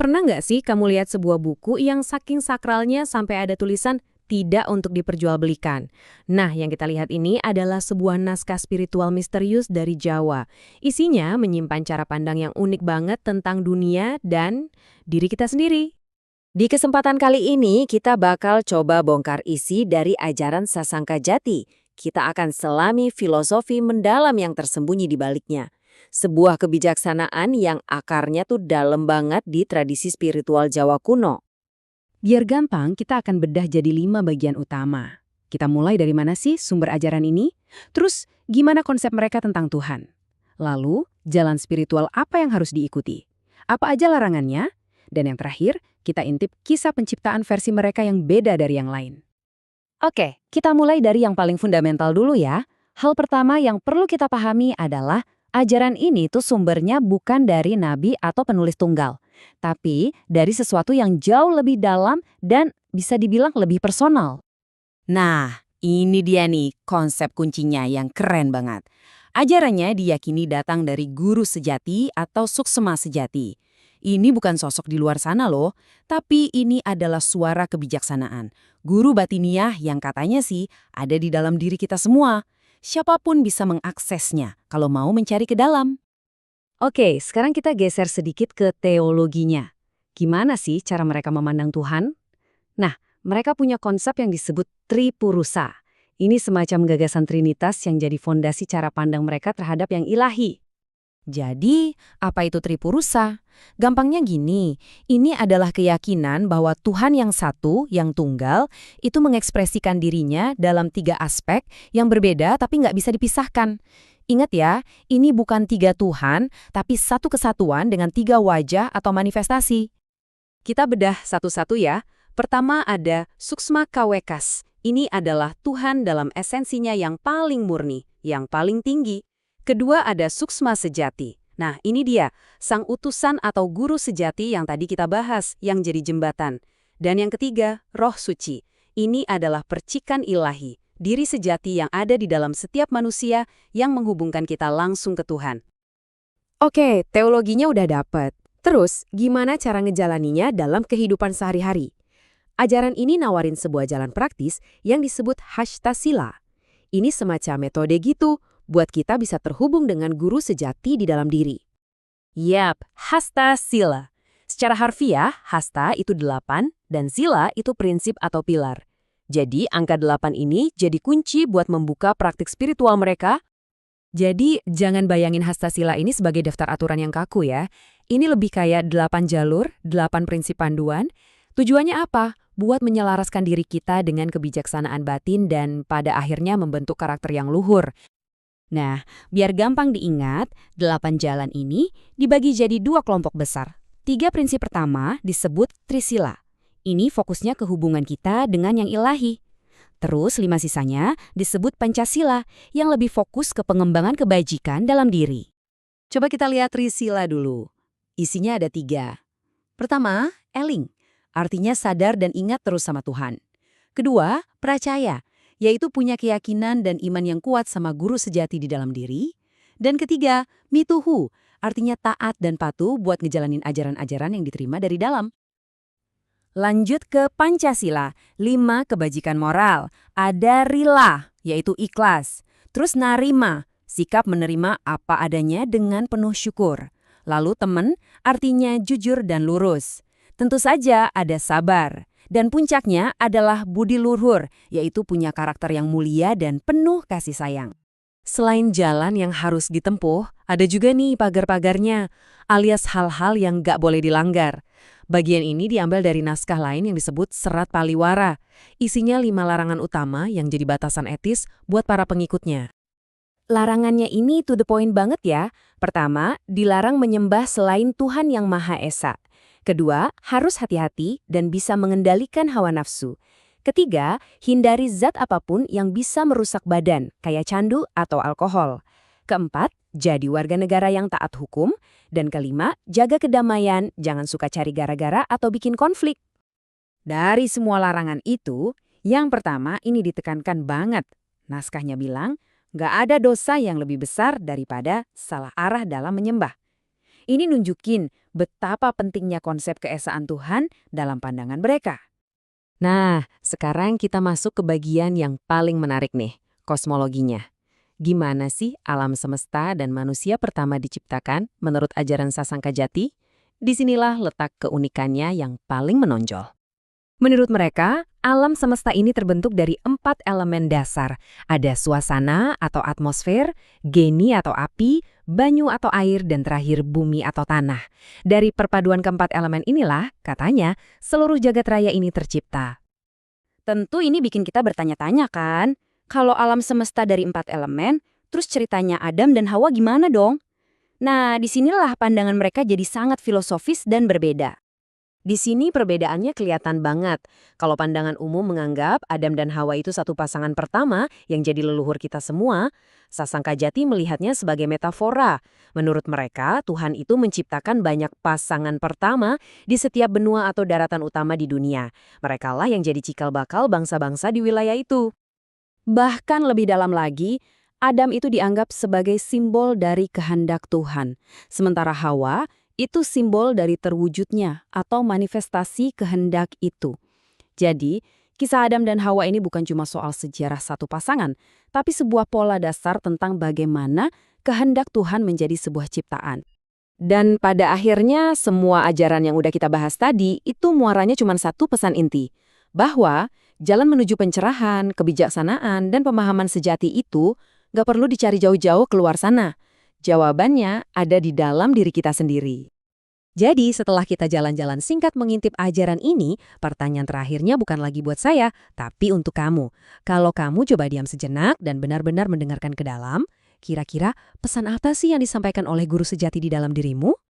Pernah nggak sih kamu lihat sebuah buku yang saking sakralnya sampai ada tulisan tidak untuk diperjualbelikan? Nah, yang kita lihat ini adalah sebuah naskah spiritual misterius dari Jawa. Isinya menyimpan cara pandang yang unik banget tentang dunia dan diri kita sendiri. Di kesempatan kali ini kita bakal coba bongkar isi dari ajaran Sasangka Jati. Kita akan selami filosofi mendalam yang tersembunyi di baliknya. Sebuah kebijaksanaan yang akarnya tuh dalam banget di tradisi spiritual Jawa kuno. Biar gampang, kita akan bedah jadi 5 bagian utama. Kita mulai dari mana sih sumber ajaran ini? Terus, gimana konsep mereka tentang Tuhan? Lalu, jalan spiritual apa yang harus diikuti? Apa aja larangannya? Dan yang terakhir, kita intip kisah penciptaan versi mereka yang beda dari yang lain. Oke, kita mulai dari yang paling fundamental dulu ya. Hal pertama yang perlu kita pahami adalah ajaran ini tuh sumbernya bukan dari nabi atau penulis tunggal, tapi dari sesuatu yang jauh lebih dalam dan bisa dibilang lebih personal. Nah, ini dia nih konsep kuncinya yang keren banget. Ajarannya diyakini datang dari guru sejati atau suksema sejati. Ini bukan sosok di luar sana loh, tapi ini adalah suara kebijaksanaan. Guru batiniah yang katanya sih ada di dalam diri kita semua. Siapapun bisa mengaksesnya kalau mau mencari ke dalam. Oke, sekarang kita geser sedikit ke teologinya. Gimana sih cara mereka memandang Tuhan? Nah, mereka punya konsep yang disebut Tripurusa. Ini semacam gagasan Trinitas yang jadi fondasi cara pandang mereka terhadap yang ilahi. Jadi, apa itu Tripurusa? Gampangnya gini, ini adalah keyakinan bahwa Tuhan yang satu, yang tunggal, itu mengekspresikan dirinya dalam 3 aspek yang berbeda tapi nggak bisa dipisahkan. Ingat ya, ini bukan 3 Tuhan, tapi satu kesatuan dengan 3 wajah atau manifestasi. Kita bedah satu-satu ya. Pertama ada Suksma Kawekas. Ini adalah Tuhan dalam esensinya yang paling murni, yang paling tinggi. Kedua ada Suksma Sejati. Nah, ini dia, sang utusan atau guru sejati yang tadi kita bahas, yang jadi jembatan. Dan yang ketiga, Roh Suci. Ini adalah percikan ilahi, diri sejati yang ada di dalam setiap manusia yang menghubungkan kita langsung ke Tuhan. Oke, teologinya udah dapet. Terus, gimana cara ngejalaninya dalam kehidupan sehari-hari? Ajaran ini nawarin sebuah jalan praktis yang disebut Hashtasila. Ini semacam metode gitu, buat kita bisa terhubung dengan guru sejati di dalam diri. Yap, hasta sila. Secara harfiah, hasta itu 8 dan sila itu prinsip atau pilar. Jadi angka 8 ini jadi kunci buat membuka praktik spiritual mereka. Jadi jangan bayangin hasta sila ini sebagai daftar aturan yang kaku ya. Ini lebih kayak 8 jalur, 8 prinsip panduan. Tujuannya apa? Buat menyelaraskan diri kita dengan kebijaksanaan batin dan pada akhirnya membentuk karakter yang luhur. Nah, biar gampang diingat, 8 jalan ini dibagi jadi 2 kelompok besar. 3 prinsip pertama disebut Trisila. Ini fokusnya ke hubungan kita dengan yang ilahi. Terus 5 sisanya disebut Pancasila, yang lebih fokus ke pengembangan kebajikan dalam diri. Coba kita lihat Trisila dulu. Isinya ada 3. Pertama, Eling. Artinya sadar dan ingat terus sama Tuhan. Kedua, Pracaya, yaitu punya keyakinan dan iman yang kuat sama guru sejati di dalam diri. Dan ketiga, Mituhu, artinya taat dan patuh buat ngejalanin ajaran-ajaran yang diterima dari dalam. Lanjut ke Pancasila, 5 kebajikan moral. Ada Rila, yaitu ikhlas. Terus Narima, sikap menerima apa adanya dengan penuh syukur. Lalu temen, artinya jujur dan lurus. Tentu saja ada sabar. Dan puncaknya adalah budi luhur, yaitu punya karakter yang mulia dan penuh kasih sayang. Selain jalan yang harus ditempuh, ada juga nih pagar-pagarnya, alias hal-hal yang nggak boleh dilanggar. Bagian ini diambil dari naskah lain yang disebut Serat Paliwara. Isinya 5 larangan utama yang jadi batasan etis buat para pengikutnya. Larangannya ini to the point banget ya. Pertama, dilarang menyembah selain Tuhan yang Maha Esa. Kedua, harus hati-hati dan bisa mengendalikan hawa nafsu. Ketiga, hindari zat apapun yang bisa merusak badan, kayak candu atau alkohol. Keempat, jadi warga negara yang taat hukum. Dan kelima, jaga kedamaian, jangan suka cari gara-gara atau bikin konflik. Dari semua larangan itu, yang pertama ini ditekankan banget. Naskahnya bilang, nggak ada dosa yang lebih besar daripada salah arah dalam menyembah. Ini nunjukin betapa pentingnya konsep keesaan Tuhan dalam pandangan mereka. Nah, sekarang kita masuk ke bagian yang paling menarik nih, kosmologinya. Gimana sih alam semesta dan manusia pertama diciptakan menurut ajaran Sasangka Jati? Disinilah letak keunikannya yang paling menonjol. Menurut mereka, alam semesta ini terbentuk dari 4 elemen dasar. Ada suasana atau atmosfer, geni atau api, banyu atau air, dan terakhir bumi atau tanah. Dari perpaduan keempat elemen inilah, katanya, seluruh jagat raya ini tercipta. Tentu ini bikin kita bertanya-tanya kan? Kalau alam semesta dari 4 elemen, terus ceritanya Adam dan Hawa gimana dong? Nah, disinilah pandangan mereka jadi sangat filosofis dan berbeda. Di sini perbedaannya kelihatan banget. Kalau pandangan umum menganggap Adam dan Hawa itu satu pasangan pertama yang jadi leluhur kita semua, Sasangka Jati melihatnya sebagai metafora. Menurut mereka, Tuhan itu menciptakan banyak pasangan pertama di setiap benua atau daratan utama di dunia. Merekalah yang jadi cikal bakal bangsa-bangsa di wilayah itu. Bahkan lebih dalam lagi, Adam itu dianggap sebagai simbol dari kehendak Tuhan. Sementara Hawa itu simbol dari terwujudnya atau manifestasi kehendak itu. Jadi, kisah Adam dan Hawa ini bukan cuma soal sejarah satu pasangan, tapi sebuah pola dasar tentang bagaimana kehendak Tuhan menjadi sebuah ciptaan. Dan pada akhirnya, semua ajaran yang udah kita bahas tadi, itu muaranya cuma satu pesan inti. Bahwa jalan menuju pencerahan, kebijaksanaan, dan pemahaman sejati itu nggak perlu dicari jauh-jauh keluar sana. Jawabannya ada di dalam diri kita sendiri. Jadi setelah kita jalan-jalan singkat mengintip ajaran ini, pertanyaan terakhirnya bukan lagi buat saya, tapi untuk kamu. Kalau kamu coba diam sejenak dan benar-benar mendengarkan ke dalam, kira-kira pesan apa sih yang disampaikan oleh guru sejati di dalam dirimu?